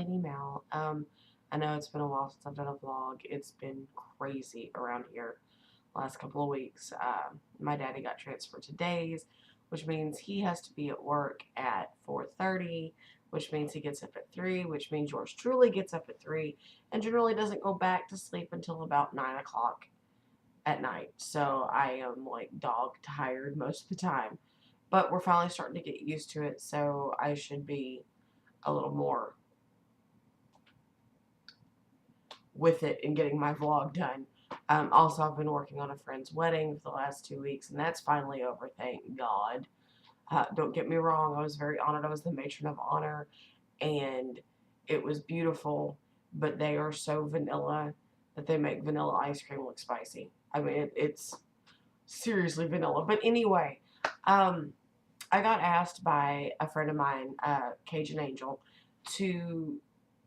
Lady Mal. I know it's been a while since I've done a vlog. It's been crazy around here last couple of weeks. My daddy got transferred to days, which means he has to be at work at 4:30, which means he gets up at 3, which means yours truly gets up at 3, and generally doesn't go back to sleep until about 9 o'clock at night. So I am like dog tired most of the time. But we're finally starting to get used to it, so I should be a little more with it and getting my vlog done. Also, I've been working on a friend's wedding for the last 2 weeks, and that's finally over, thank God. Don't get me wrong, I was very honored. I was the matron of honor, and it was beautiful, but they are so vanilla that they make vanilla ice cream look spicy. I mean, it's seriously vanilla. But anyway, I got asked by a friend of mine, Cajun Angel, to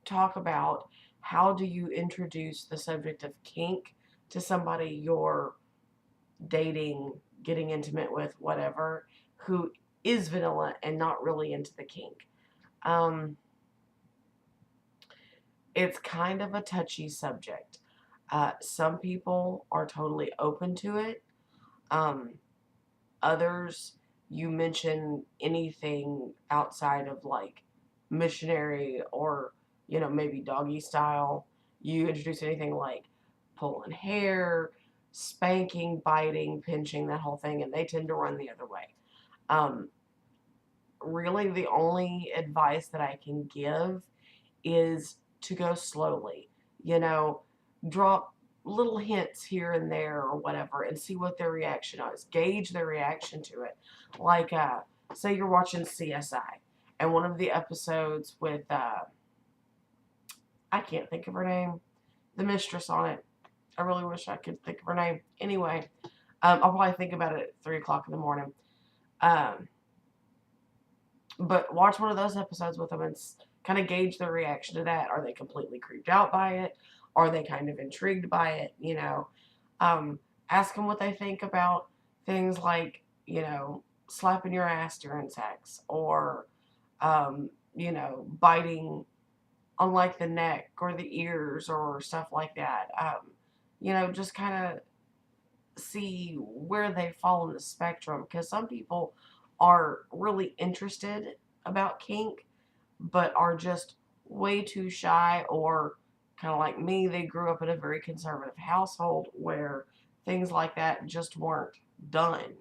talk about how do you introduce the subject of kink to somebody you're dating, getting intimate with, whatever, who is vanilla and not really into the kink. Um, it's kind of a touchy subject. Some people are totally open to it. Um, Others, you mention anything outside of like missionary or, maybe doggy style. You introduce anything like pulling hair, spanking, biting, pinching, that whole thing, and they tend to run the other way. Um, Really, the only advice that I can give is to go slowly. You know, drop little hints here and there or whatever and see what their reaction is. Gauge their reaction to it. Like, say you're watching CSI and one of the episodes with, I can't think of her name, the mistress on it. I really wish I could think of her name. Anyway, I'll probably think about it at 3 o'clock in the morning. Um, but watch one of those episodes with them and kind of gauge their reaction to that. Are they completely creeped out by it? Are they kind of intrigued by it? Um, Ask them what they think about things like, slapping your ass during sex or, biting on like the neck or the ears or stuff like that. Just kind of see where they fall in the spectrum because some people are really interested about kink but are just way too shy, or kind of like me, they grew up in a very conservative household where things like that just weren't done,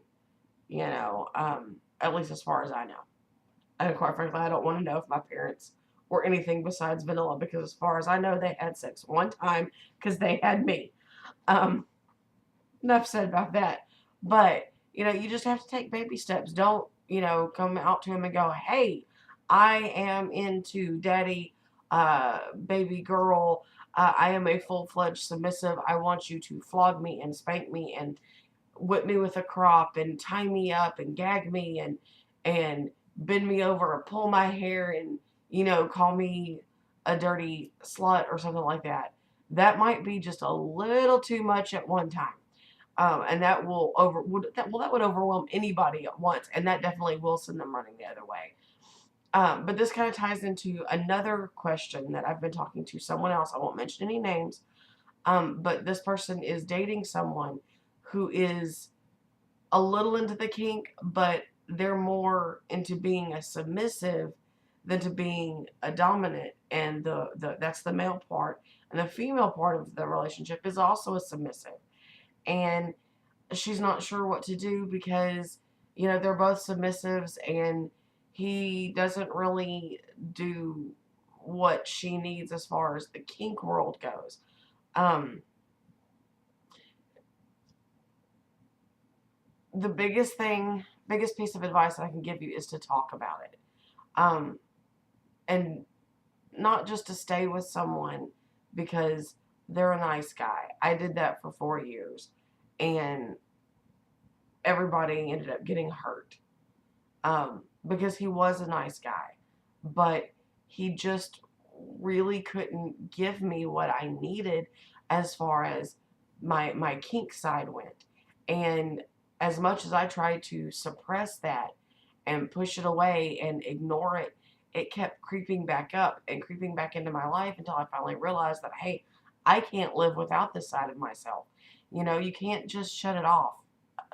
at least as far as I know. And quite frankly, I don't want to know if my parents were anything besides vanilla because as far as I know, they had sex one time because they had me. Um, Enough said about that. But, you just have to take baby steps. Don't, come out to him and go, hey, I am into daddy, baby girl. I am a full-fledged submissive. I want you to flog me and spank me and whip me with a crop and tie me up and gag me and bend me over and pull my hair and, call me a dirty slut or something like that. That might be just a little too much at one time. And that that would overwhelm anybody at once, and that definitely will send them running the other way. But this kind of ties into another question that I've been talking to someone else. I won't mention any names, but this person is dating someone who is a little into the kink, but they're more into being a submissive than to being a dominant, and that's the male part, and the female part of the relationship is also a submissive. And she's not sure what to do because, they're both submissives and he doesn't really do what she needs as far as the kink world goes. Um, the biggest piece of advice that I can give you is to talk about it. Um, and not just to stay with someone because they're a nice guy. I did that for 4 years and everybody ended up getting hurt because he was a nice guy, but he just really couldn't give me what I needed as far as my kink side went. And as much as I tried to suppress that and push it away and ignore it, it kept creeping back up and creeping back into my life until I finally realized that, hey, I can't live without this side of myself. You can't just shut it off.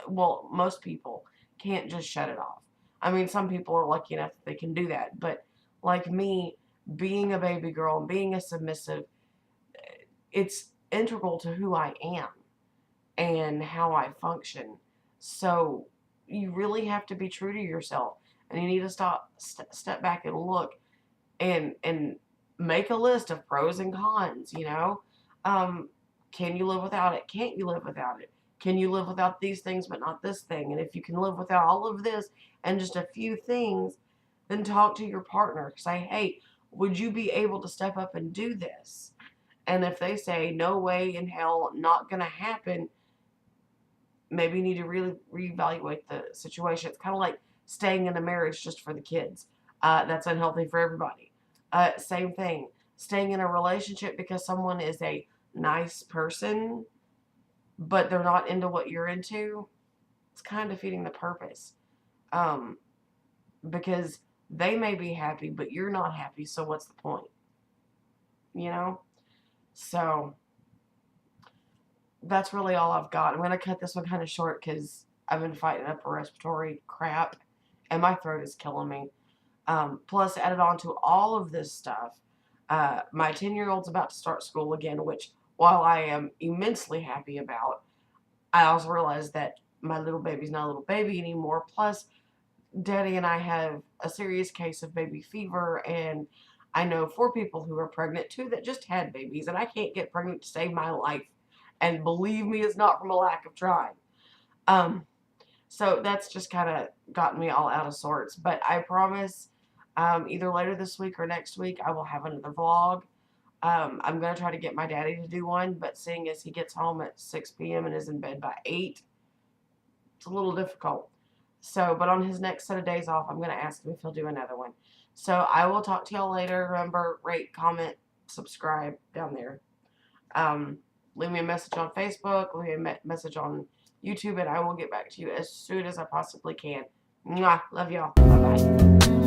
Well, most people can't just shut it off. I mean, some people are lucky enough that they can do that, but like me, being a baby girl and being a submissive, it's integral to who I am and how I function. So you really have to be true to yourself, and you need to step back and look and make a list of pros and cons. Um, can you live without it? Can't you live without it? Can you live without these things but not this thing? And if you can live without all of this and just a few things, then talk to your partner. Say, hey, would you be able to step up and do this? And if they say, no way in hell, not going to happen, maybe you need to really reevaluate the situation. It's kind of like staying in a marriage just for the kids. That's unhealthy for everybody. Same thing. Staying in a relationship because someone is a nice person, but they're not into what you're into. It's kind of defeating the purpose. Um, because they may be happy, but you're not happy. So what's the point? You know? So that's really all I've got. I'm going to cut this one kind of short because I've been fighting upper respiratory crap and my throat is killing me. Plus, added on to all of this stuff, my 10-year-old's about to start school again, which, while I am immensely happy about, I also realize that my little baby's not a little baby anymore. Plus, Daddy and I have a serious case of baby fever, and I know 4 people who are pregnant, 2 that just had babies, and I can't get pregnant to save my life. And believe me, it's not from a lack of trying. Um, so that's just kind of gotten me all out of sorts. But I promise, either later this week or next week, I will have another vlog. I'm going to try to get my daddy to do one, but seeing as he gets home at 6 p.m. and is in bed by 8, it's a little difficult. So, but on his next set of days off, I'm going to ask him if he'll do another one. So I will talk to y'all later. Remember, rate, comment, subscribe down there. Leave me a message on Facebook, leave me a message on YouTube, and I will get back to you as soon as I possibly can. Mwah. Love y'all. Bye-bye.